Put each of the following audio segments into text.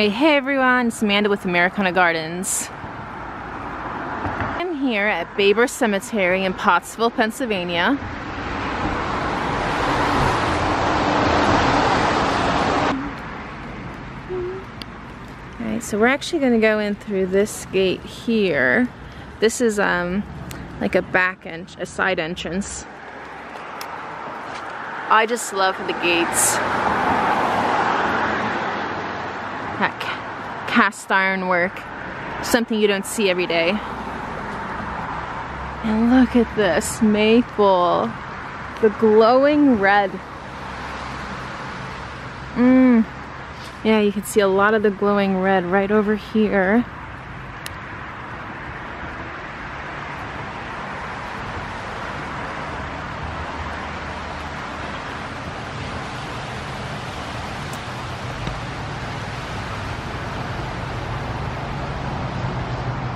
Hey everyone, it's Amanda with Americana Gardens. I'm here at Baber Cemetery in Pottsville, Pennsylvania. Alright, so we're actually going to go in through this gate here. This is like a side entrance. I just love the gates. That cast iron work, something you don't see every day. And look at this maple, the glowing red. Yeah, you can see a lot of the glowing red right over here.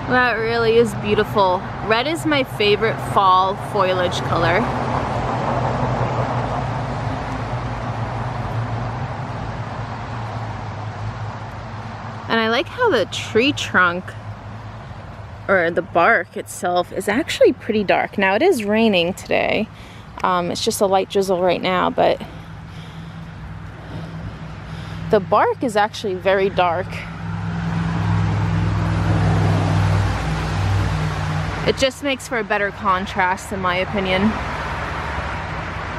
That really is beautiful. Red is my favorite fall foliage color. And I like how the tree trunk, or the bark itself, is actually pretty dark. Now it is raining today. It's just a light drizzle right now, but the bark is actually very dark. It just makes for a better contrast, in my opinion.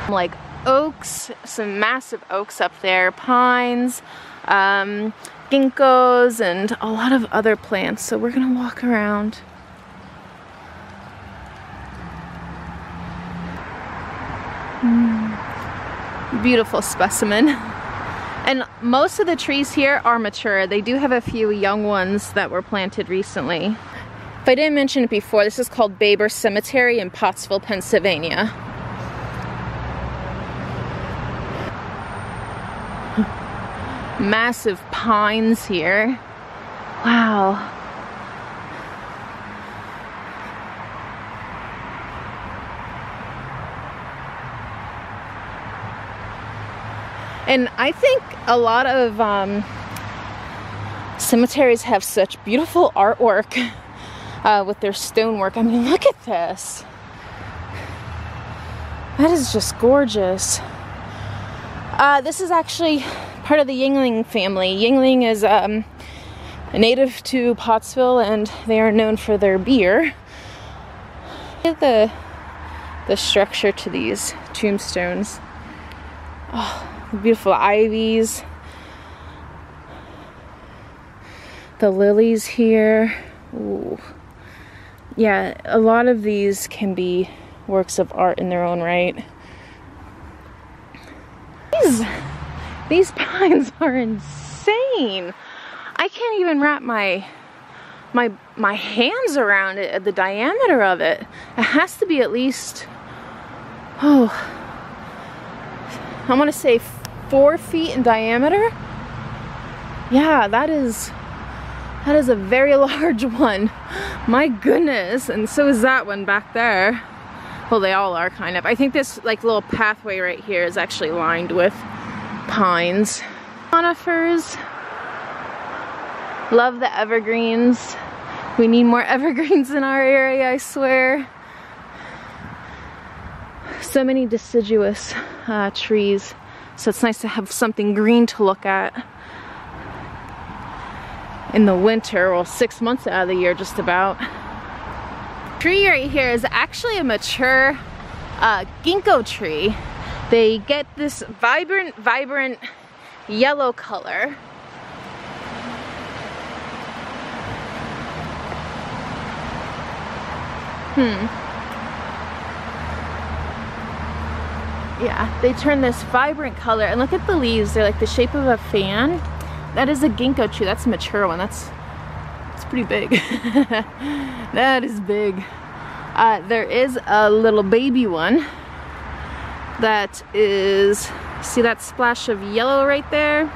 Like oaks, some massive oaks up there, pines, ginkgos, and a lot of other plants. So we're gonna walk around. Beautiful specimen. And most of the trees here are mature. They do have a few young ones that were planted recently. If I didn't mention it before, this is called Baber Cemetery in Pottsville, Pennsylvania. Massive pines here. Wow. And I think a lot of cemeteries have such beautiful artwork with their stonework. I mean, look at this. That is just gorgeous. This is actually part of the Yingling family. Yingling is a native to Pottsville, and they are known for their beer. Look at the structure to these tombstones. Oh, the beautiful ivies. The lilies here. Ooh. Yeah, a lot of these can be works of art in their own right. These pines are insane. I can't even wrap my hands around it, the diameter of it. It has to be at least, I want to say 4 feet in diameter. Yeah, that is a very large one. My goodness. And so is that one back there. Well, they all are kind of. I think this like little pathway right here is actually lined with pines. Conifers. Love the evergreens. We need more evergreens in our area, I swear. So many deciduous trees. So it's nice to have something green to look at in the winter, well, 6 months out of the year just about. Tree right here is actually a mature ginkgo tree. They get this vibrant yellow color. Yeah, they turn this vibrant color, and look at the leaves. They're like the shape of a fan. That is a ginkgo tree. That's a mature one. That's pretty big. That is big. There is a little baby one that is, see that splash of yellow right there?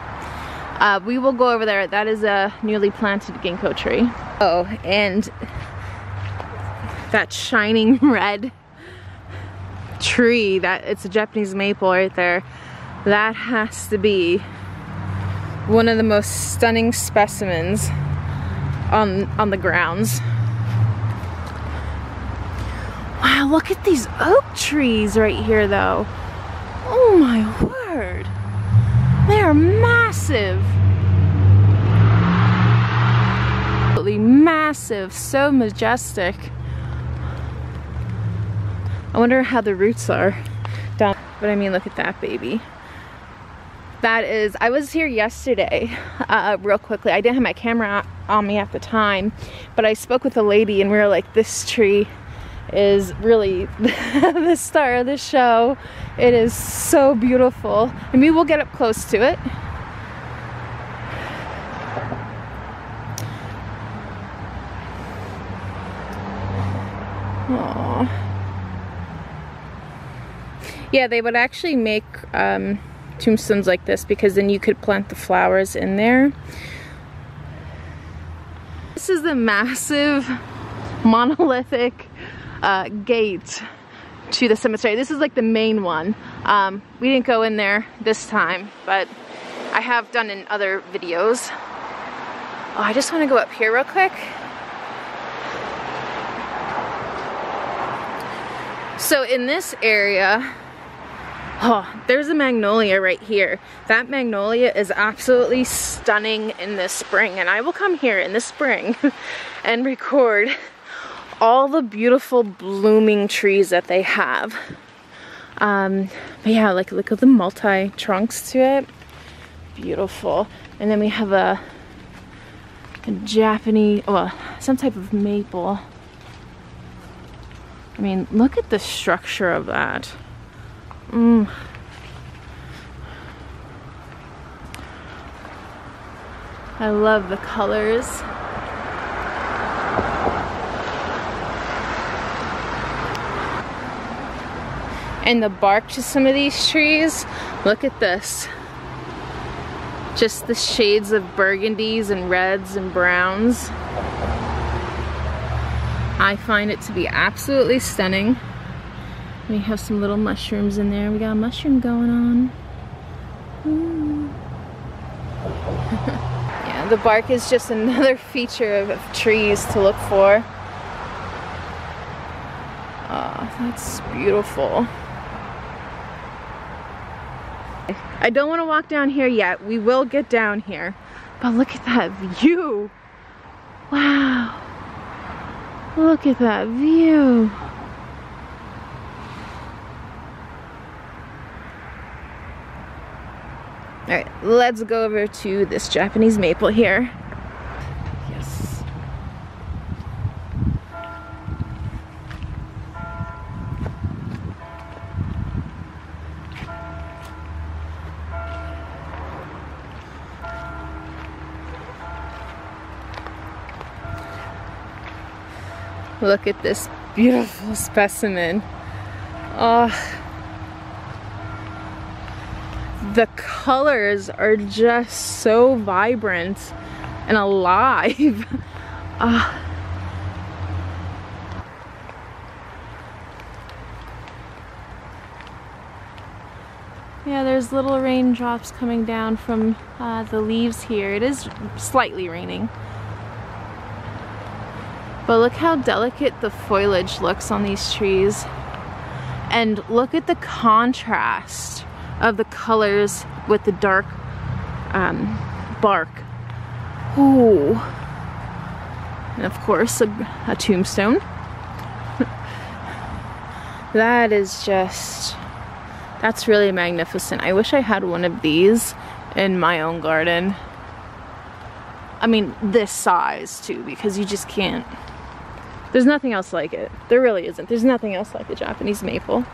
We will go over there. That is a newly planted ginkgo tree. Oh, and that shining red tree, that it's a Japanese maple right there. That has to be one of the most stunning specimens on the grounds. Wow, look at these oak trees right here though. Oh my word. They are massive. Absolutely massive, so majestic. I wonder how the roots are down, but I mean, look at that baby. That is, I was here yesterday, real quickly. I didn't have my camera on me at the time, but I spoke with a lady and we were like, this tree is really the star of the show. It is so beautiful. And we will get up close to it. Aww. Yeah, they would actually make tombstones like this because then you could plant the flowers in there. This is the massive monolithic gate to the cemetery. This is like the main one. We didn't go in there this time, but I have done in other videos. Oh, I just want to go up here real quick. So in this area, oh, there's a magnolia right here. That magnolia is absolutely stunning in the spring, and I will come here in the spring and record all the beautiful blooming trees that they have. But yeah, like look at the multi-trunks to it. Beautiful. And then we have a Japanese, well, some type of maple. I mean, look at the structure of that. I love the colors. And the bark to some of these trees, look at this. Just the shades of burgundies and reds and browns. I find it to be absolutely stunning. We have some little mushrooms in there. We got a mushroom going on. Yeah, the bark is just another feature of trees to look for. Oh, that's beautiful. I don't want to walk down here yet. We will get down here. But look at that view. Wow. Look at that view. Alright, let's go over to this Japanese maple here. Yes. Look at this beautiful specimen. Oh, the colors are just so vibrant and alive. Yeah, there's little raindrops coming down from the leaves here. It is slightly raining. But look how delicate the foliage looks on these trees. And look at the contrast of the colors with the dark bark. Ooh. And of course, a tombstone. That is just, that's really magnificent. I wish I had one of these in my own garden. I mean, this size too, because you just can't. There's nothing else like it. There really isn't. There's nothing else like the Japanese maple.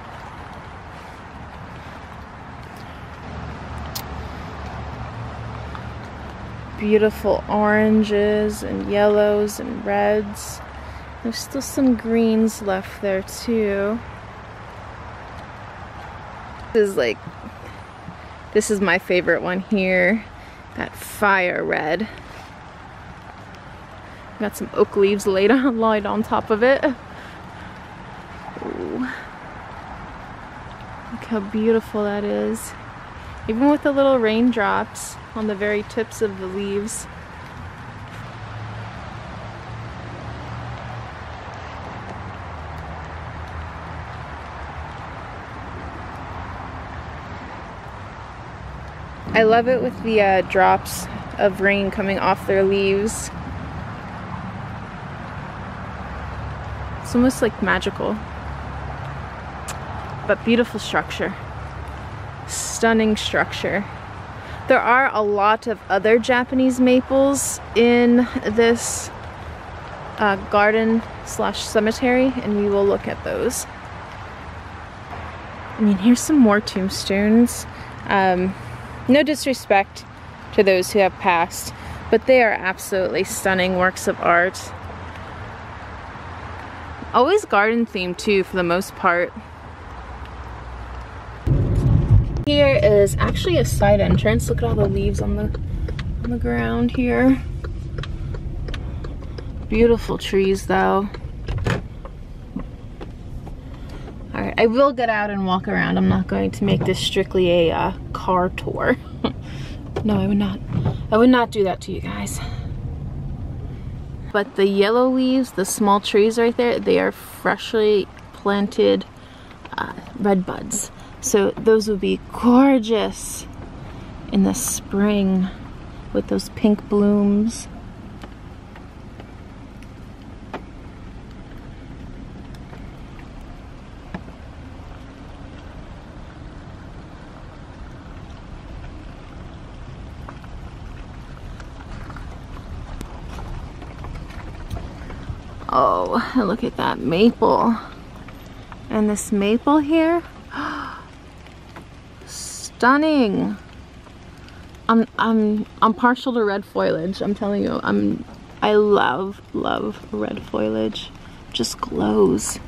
Beautiful oranges and yellows and reds. There's still some greens left there too. This is my favorite one here. That fire red. Got some oak leaves laid on top of it. Ooh. Look how beautiful that is. even with the little raindrops on the very tips of the leaves. I love it with the drops of rain coming off their leaves. It's almost like magical. But beautiful structure. Stunning structure. There are a lot of other Japanese maples in this garden slash cemetery, and we will look at those. I mean, here's some more tombstones. No disrespect to those who have passed, but they are absolutely stunning works of art. Always garden themed too, for the most part. Here is actually a side entrance. Look at all the leaves on the ground here. Beautiful trees though. Alright, I will get out and walk around. I'm not going to make this strictly a car tour. No, I would not. I would not do that to you guys. But the yellow leaves, the small trees right there, they are freshly planted red buds. So those would be gorgeous in the spring with those pink blooms. Oh, look at that maple. And this maple here, stunning. I'm partial to red foliage. I'm telling you, I love red foliage. Just glows.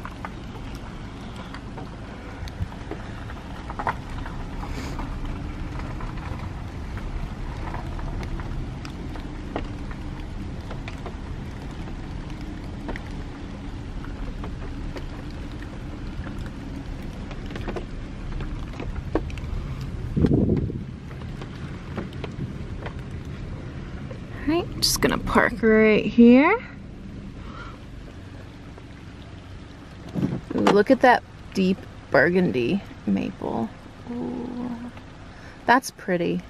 Alright, just gonna park right here. Ooh, look at that deep burgundy maple. Ooh, that's pretty.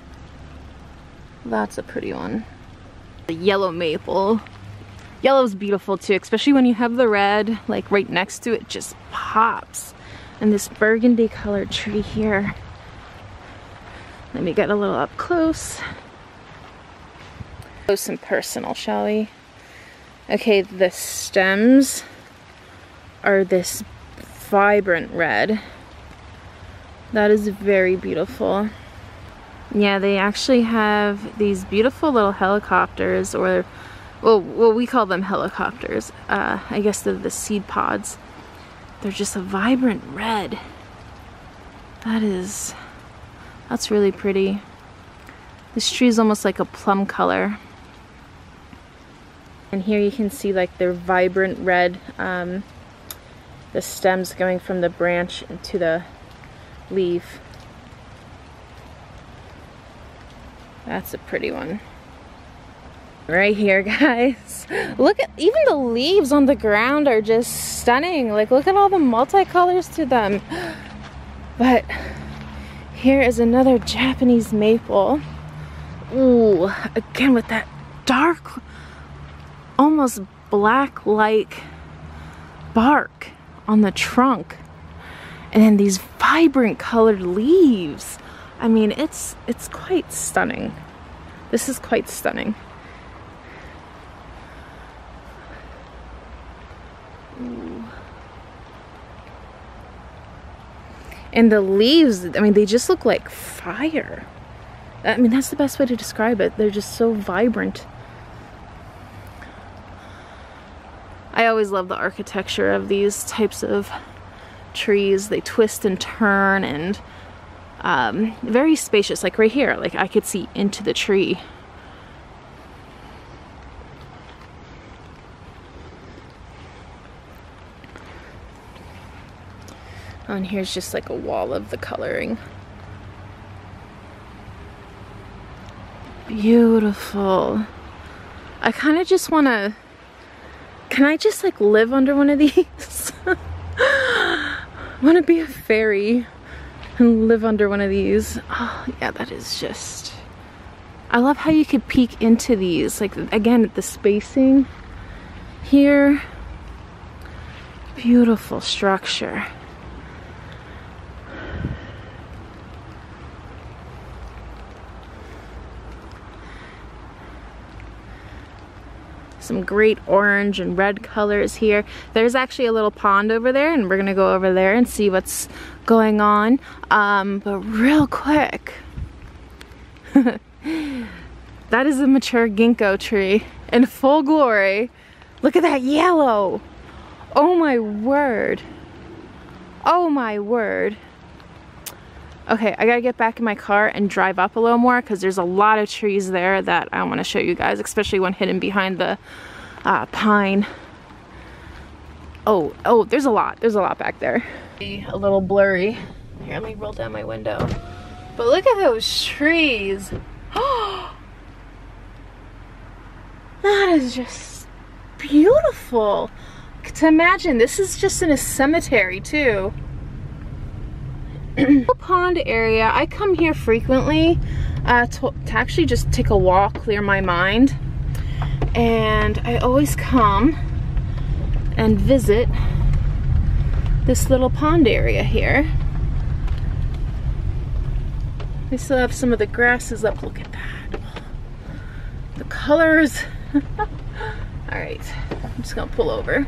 That's a pretty one. The yellow maple. Yellow's beautiful too, especially when you have the red like right next to it, just pops. And this burgundy colored tree here. Let me get a little up close. Close and personal, shall we? Okay, the stems are this vibrant red. That is very beautiful. Yeah, they actually have these beautiful little helicopters, or well, we call them helicopters. I guess they're the seed pods. They're just a vibrant red. That's really pretty. This tree is almost like a plum color. And here you can see like their vibrant red, the stems going from the branch into the leaf. That's a pretty one. Right here, guys. Look at, even the leaves on the ground are just stunning. Like, look at all the multicolors to them. But here is another Japanese maple. Ooh, again with that dark, almost black-like bark on the trunk. And then these vibrant colored leaves. I mean, it's quite stunning. This is quite stunning. Ooh. And the leaves, I mean, they just look like fire. I mean, that's the best way to describe it. They're just so vibrant. I always love the architecture of these types of trees. They twist and turn, and very spacious. Like right here, like I could see into the tree. And here's just like a wall of the coloring. beautiful. I kind of just want to, can I just like live under one of these? I want to be a fairy and live under one of these. Oh yeah, that is just, I love how you could peek into these. Like again, the spacing here. Beautiful structure. Some great orange and red colors here. There's actually a little pond over there, and we're gonna go over there and see what's going on. But real quick, that is a mature ginkgo tree in full glory. Look at that yellow. Oh my word. Oh my word. Okay, I gotta get back in my car and drive up a little more because there's a lot of trees there that I want to show you guys, especially one hidden behind the pine. Oh, there's a lot back there. A little blurry. Here, let me roll down my window. But look at those trees. That is just beautiful. To imagine, this is just in a cemetery too. Pond area, I come here frequently to actually just take a walk, clear my mind, and I always come and visit this little pond area here. They still have some of the grasses up. Look at that, the colors. All right, I'm just gonna pull over.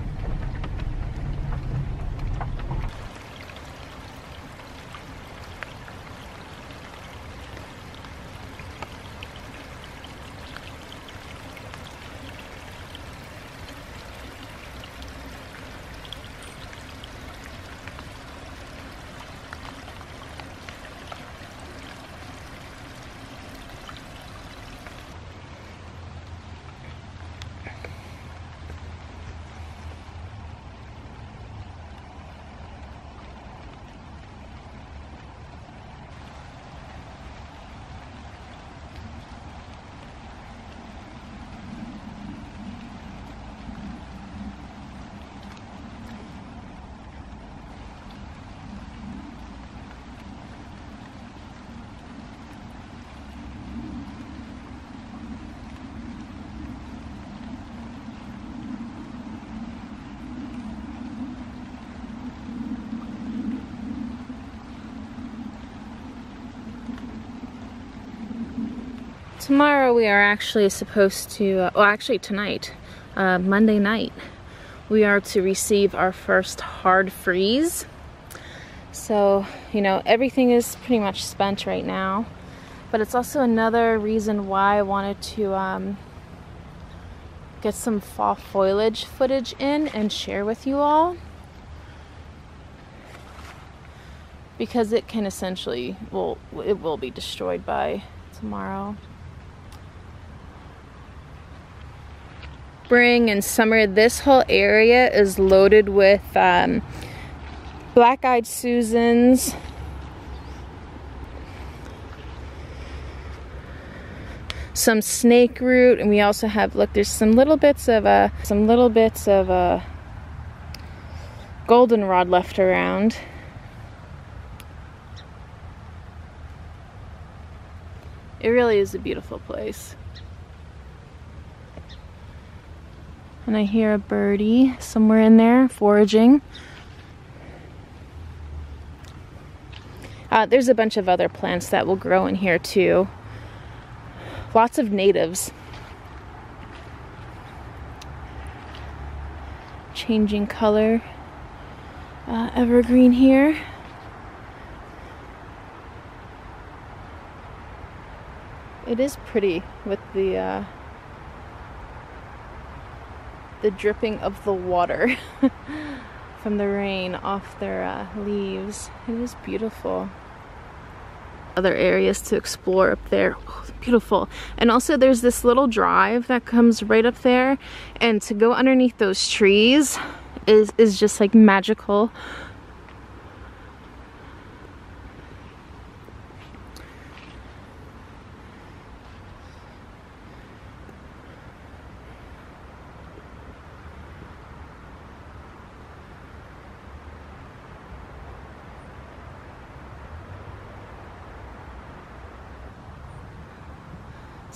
Tomorrow we are actually supposed to, well actually tonight, Monday night, we are to receive our first hard freeze. So, you know, everything is pretty much spent right now, but it's also another reason why I wanted to get some fall foliage footage in and share with you all. Because it can essentially, well, it will be destroyed by tomorrow. Spring and summer, this whole area is loaded with black-eyed Susans, some snake root, and we also have, look, there's some little bits of goldenrod left around. It really is a beautiful place. And I hear a birdie somewhere in there foraging. There's a bunch of other plants that will grow in here too. Lots of natives. Changing color. Evergreen here. It is pretty with the dripping of the water from the rain off their leaves. It is beautiful. Other areas to explore up there. Oh, beautiful. And also there's this little drive that comes right up there, and to go underneath those trees is just like magical.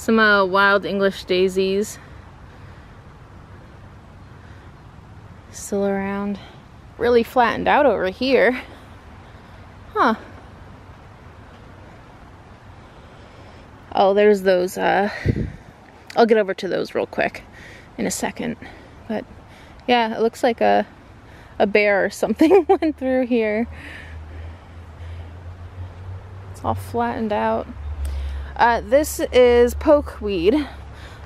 Some wild English daisies still around. Really flattened out over here. Huh. Oh, there's those, I'll get over to those real quick in a second. But yeah, it looks like a bear or something went through here. It's all flattened out. This is pokeweed.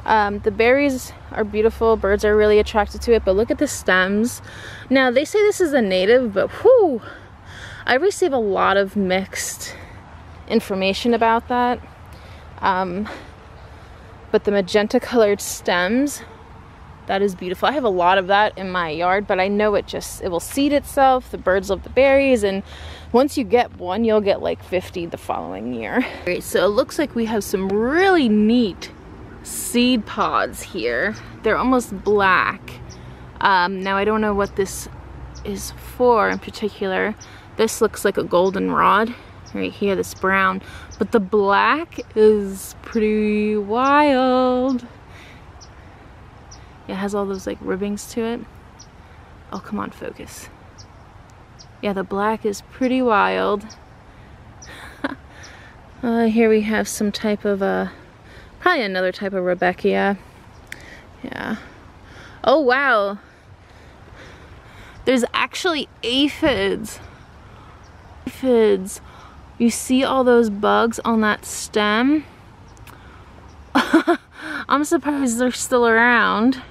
The berries are beautiful, birds are really attracted to it, but look at the stems. Now, they say this is a native, but whew, I receive a lot of mixed information about that. But the magenta colored stems, that is beautiful. I have a lot of that in my yard, but I know it will seed itself. The birds love the berries, and once you get one, you'll get like 50 the following year. Alright, so it looks like we have some really neat seed pods here. They're almost black. Now I don't know what this is for in particular. This looks like a goldenrod right here, this brown, but the black is pretty wild. It has all those like ribbings to it. Oh, come on, focus. Yeah, the black is pretty wild. Here we have some type of probably another type of Rebecca. Yeah. Oh wow, there's actually aphids. Aphids. You see all those bugs on that stem? I'm surprised they're still around.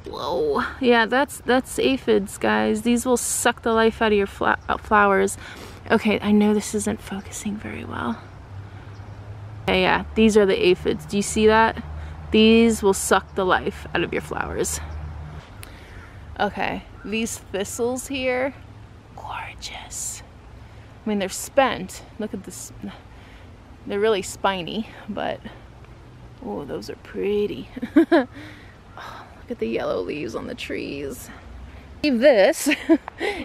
Whoa. Yeah, that's aphids, guys. These will suck the life out of your flowers. Okay, I know this isn't focusing very well. Okay, yeah, these are the aphids. Do you see that? These will suck the life out of your flowers. Okay, these thistles here, gorgeous. I mean, they're spent. Look at this. They're really spiny, but oh, those are pretty. Oh, look at the yellow leaves on the trees. This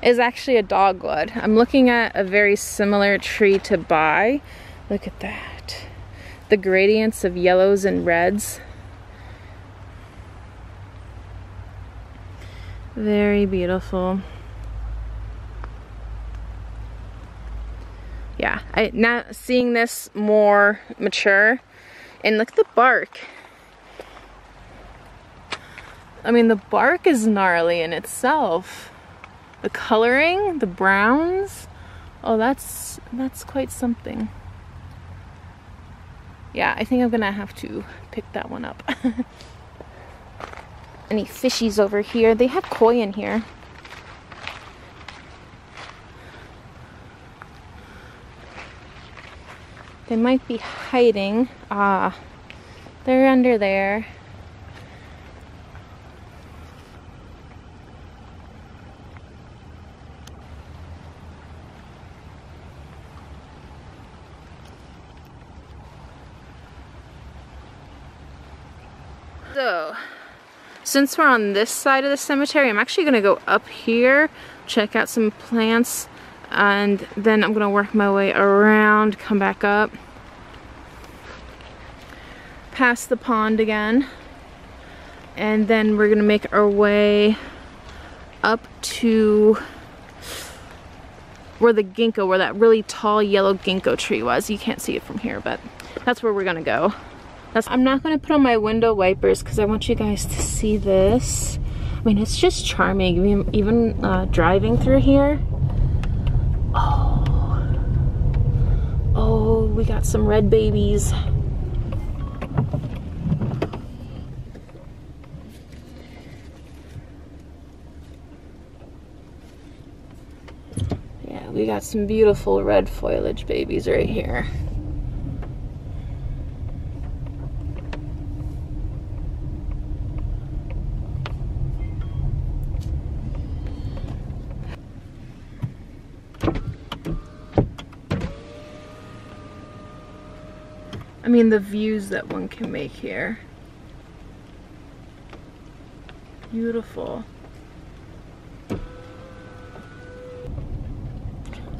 is actually a dogwood. I'm looking at a very similar tree to buy. Look at that. The gradients of yellows and reds. Very beautiful. Yeah, now seeing this more mature, and look at the bark. I mean, the bark is gnarly in itself. The coloring, the browns, oh, that's quite something. Yeah, I think I'm gonna have to pick that one up. Any fishies over here? They have koi in here. They might be hiding. Ah, they're under there. So, since we're on this side of the cemetery, I'm actually gonna go up here, check out some plants, and then I'm gonna work my way around, come back up, past the pond again, and then we're gonna make our way up to where the ginkgo, where that really tall yellow ginkgo tree was. You can't see it from here, but that's where we're gonna go. I'm not gonna put on my window wipers because I want you guys to see this. I mean, it's just charming, even driving through here. Oh, we got some red babies. Yeah, we got some beautiful red foliage babies right here. I mean, the views that one can make here. Beautiful.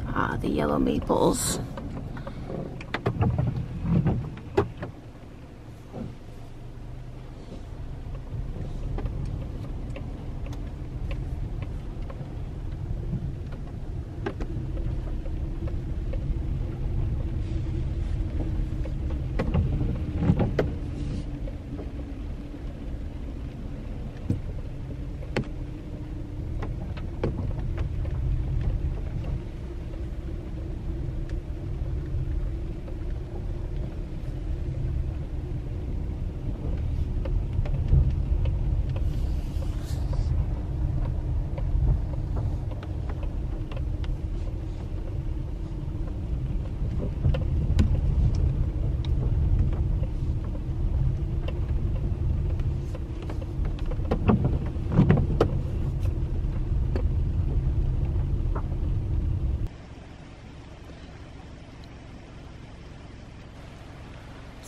Ah, the yellow maples.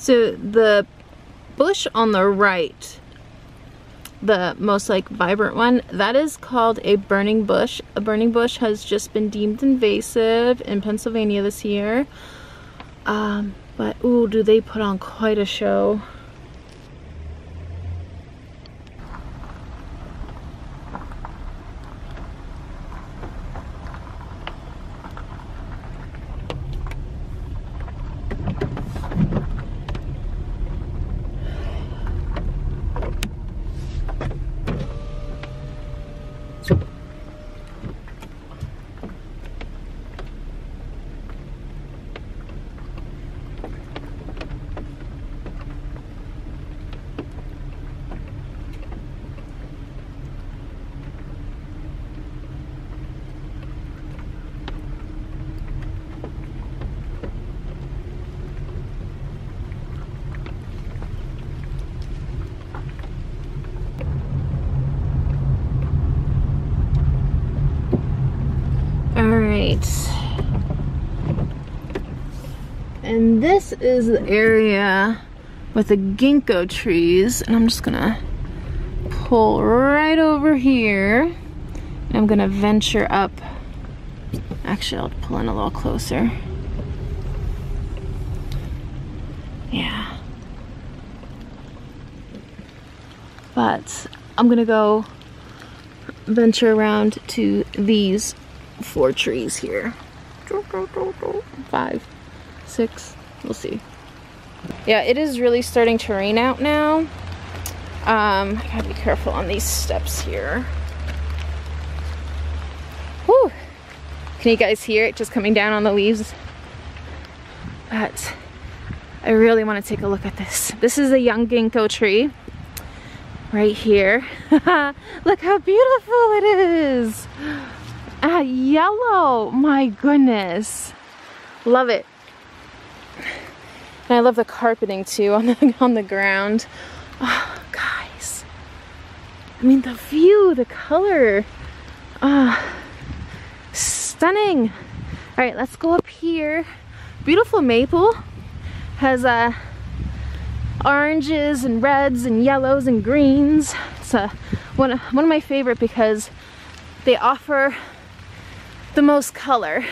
So the bush on the right, the most like vibrant one, that is called a burning bush. A burning bush has just been deemed invasive in Pennsylvania this year. But ooh, do they put on quite a show. And this is the area with the ginkgo trees, and I'm just gonna pull right over here, and I'm gonna venture up. Actually, I'll pull in a little closer. Yeah. But I'm gonna go venture around to these 4 trees here. 5, 6, we'll see. Yeah, it is really starting to rain out now. I gotta be careful on these steps here. Whew. Can you guys hear it just coming down on the leaves? But I really want to take a look at this. This is a young ginkgo tree right here. Look how beautiful it is. Yellow, my goodness. Love it. And I love the carpeting too on the ground. Oh, guys. I mean, the view, the color. Stunning. All right, let's go up here. Beautiful maple. Has oranges and reds and yellows and greens. It's one of my favorite because they offer the most color.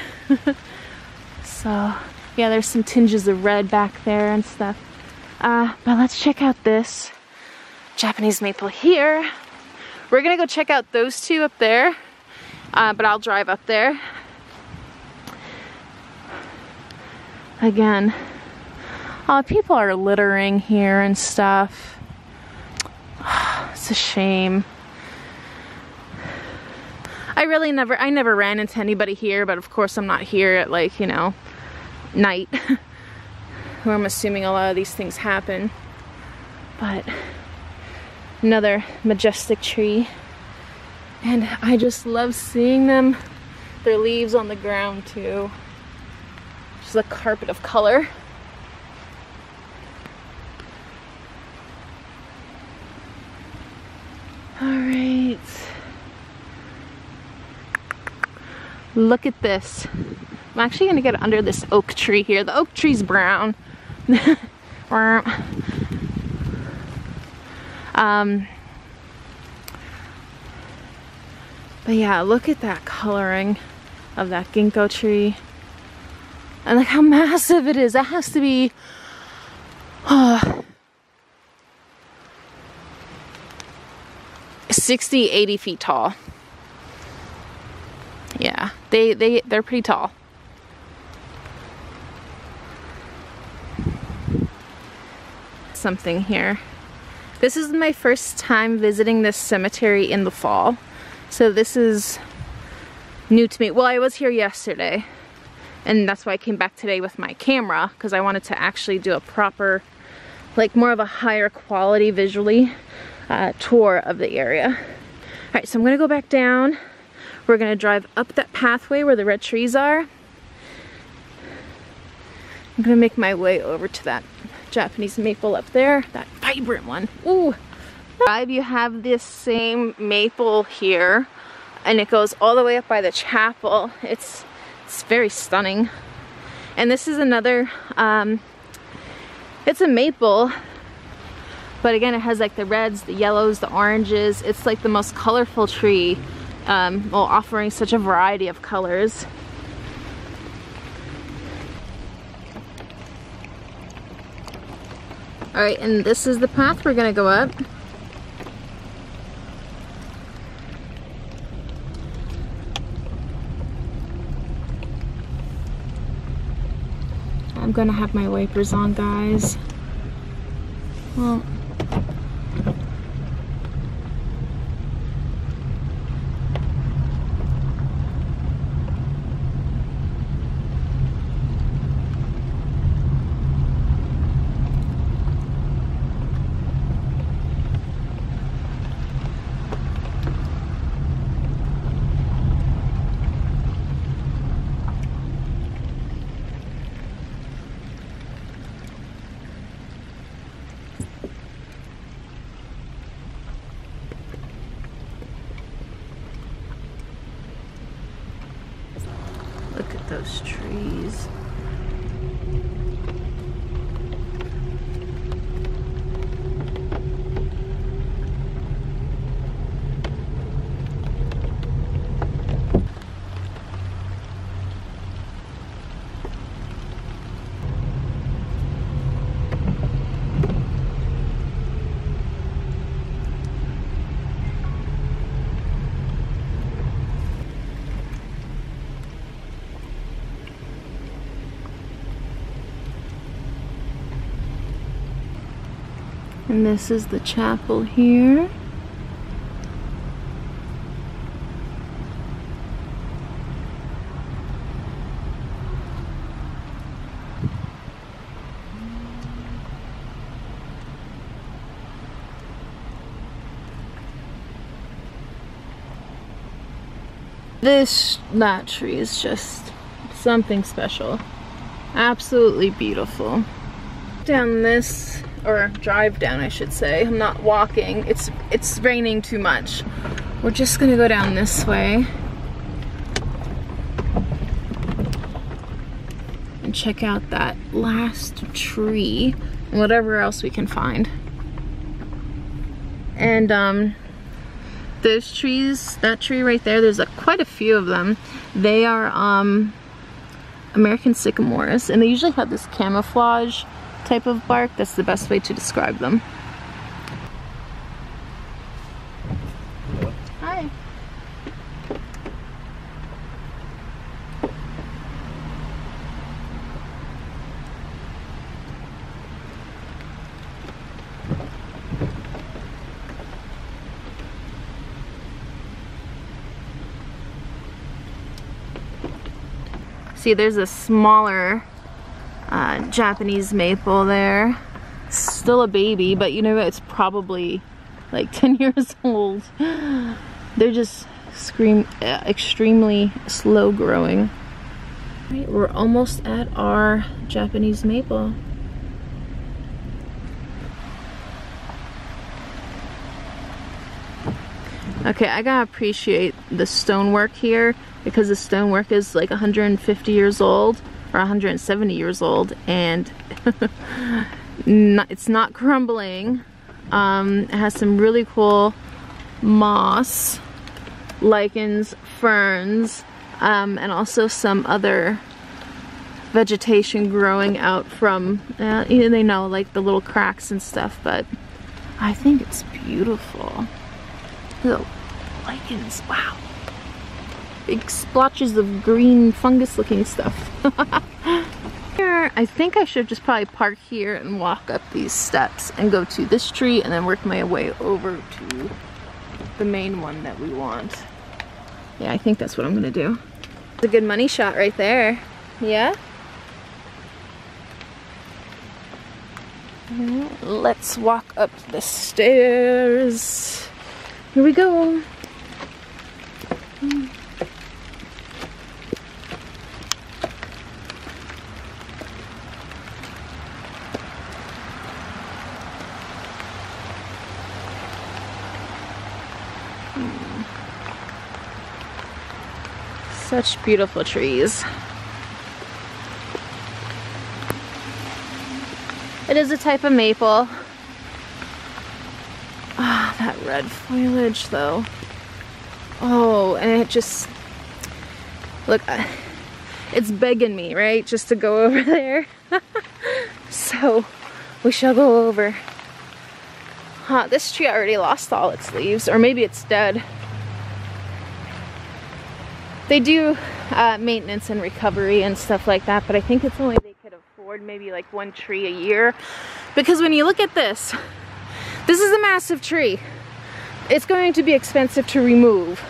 So yeah, there's some tinges of red back there and stuff. But let's check out this Japanese maple here. We're gonna go check out those 2 up there, but I'll drive up there. Again, people are littering here and stuff. It's a shame. I never ran into anybody here, but of course I'm not here at, like, you know, night where I'm assuming a lot of these things happen. But another majestic tree, and I just love seeing them. Their leaves on the ground too. Just a carpet of color. All right. Look at this. I'm actually gonna get under this oak tree here. The oak tree's brown. But yeah, look at that coloring of that ginkgo tree. And look how massive it is. That has to be 60, 80 feet tall. Yeah, they're pretty tall. Something here. This is my first time visiting this cemetery in the fall. So this is new to me. Well, I was here yesterday, and that's why I came back today with my camera, because I wanted to actually do a proper, like more of a higher quality visually tour of the area. All right, so I'm gonna go back down. We're gonna drive up that pathway where the red trees are. I'm gonna make my way over to that Japanese maple up there, that vibrant one. Ooh. You have this same maple here, and it goes all the way up by the chapel. It's It's a maple, but again, it has like the reds, the yellows, the oranges. It's like the most colorful tree, while offering such a variety of colors. All right, and this is the path we're gonna go up. I'm gonna have my wipers on, guys. Well, look at those trees. And this is the chapel here. That tree is just something special. Absolutely beautiful. Down this, or drive down I should say. I'm not walking. It's raining too much. We're just gonna go down this way and check out that last tree and whatever else we can find. And those trees, that tree right there, there's quite a few of them. They are American sycamores, and they usually have this camouflage type of bark. That's the best way to describe them. Hi. See, there's a smaller Japanese maple there. Still a baby, but you know, it's probably like 10 years old. They're just extremely slow growing. Right, we're almost at our Japanese maple. Okay, I gotta appreciate the stonework here, because the stonework is like 150 years old or 170 years old, and it's not crumbling. It has some really cool moss, lichens, ferns, and also some other vegetation growing out from, they know, like the little cracks and stuff, but I think it's beautiful. Little lichens, wow. Big splotches of green fungus looking stuff. Here, I think I should just probably park here and walk up these steps and go to this tree and then work my way over to the main one that we want. Yeah, I think that's what I'm gonna do. It's a good money shot right there. Yeah? Let's walk up the stairs. Here we go. Such beautiful trees. It is a type of maple. Ah, that red foliage though. Oh, and it just, look, it's begging me, right? Just to go over there. So, we shall go over. Huh, this tree already lost all its leaves, or maybe it's dead. They do maintenance and recovery and stuff like that, but I think it's only they could afford maybe like 1 tree a year. Because when you look at this is a massive tree. It's going to be expensive to remove.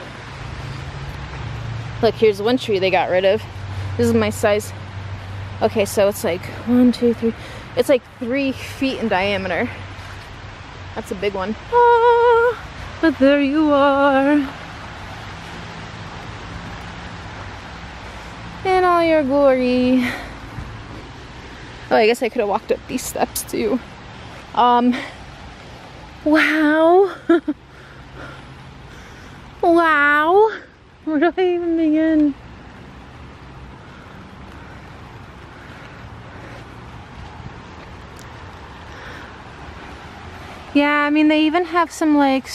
Look, here's 1 tree they got rid of. This is my size. Okay, so it's like 1, 2, 3. It's like 3 feet in diameter. That's a big one. Ah, but there you are. In all your glory. Oh, I guess I could have walked up these steps too. Wow. Wow. Where do I even begin? Yeah, I mean, they even have some like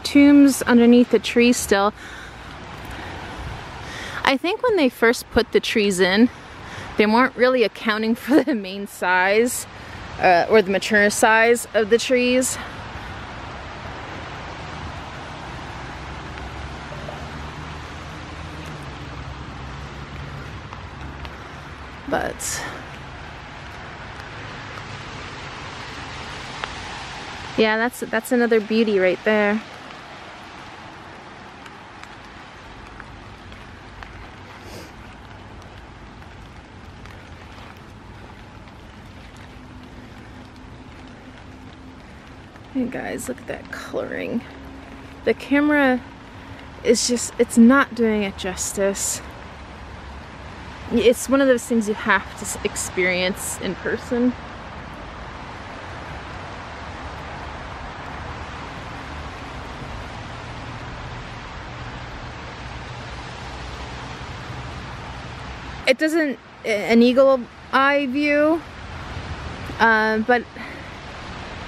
tombs underneath the trees still. I think when they first put the trees in, they weren't really accounting for the main size or the mature size of the trees. But yeah, that's another beauty right there. Hey guys, look at that coloring. The camera is just, it's not doing it justice. It's one of those things you have to experience in person. It doesn't, an eagle eye view, but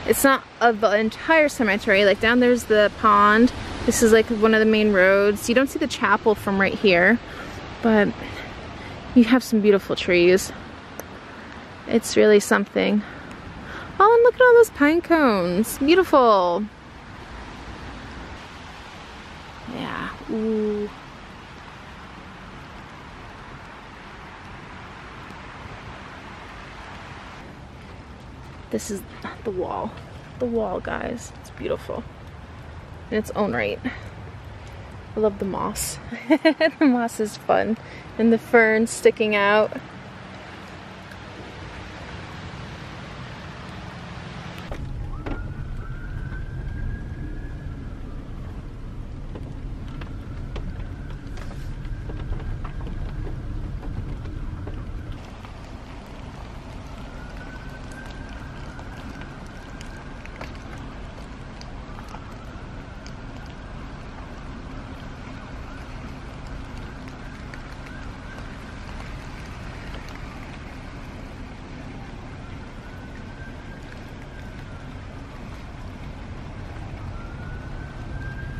it's not of the entire cemetery. Like down there's the pond. This is like one of the main roads. You don't see the chapel from right here, but you have some beautiful trees. It's really something. Oh, and look at all those pine cones. Beautiful. Yeah. Ooh. This is the wall. The wall, guys. It's beautiful. In its own right. I love the moss. The moss is fun. And the ferns sticking out.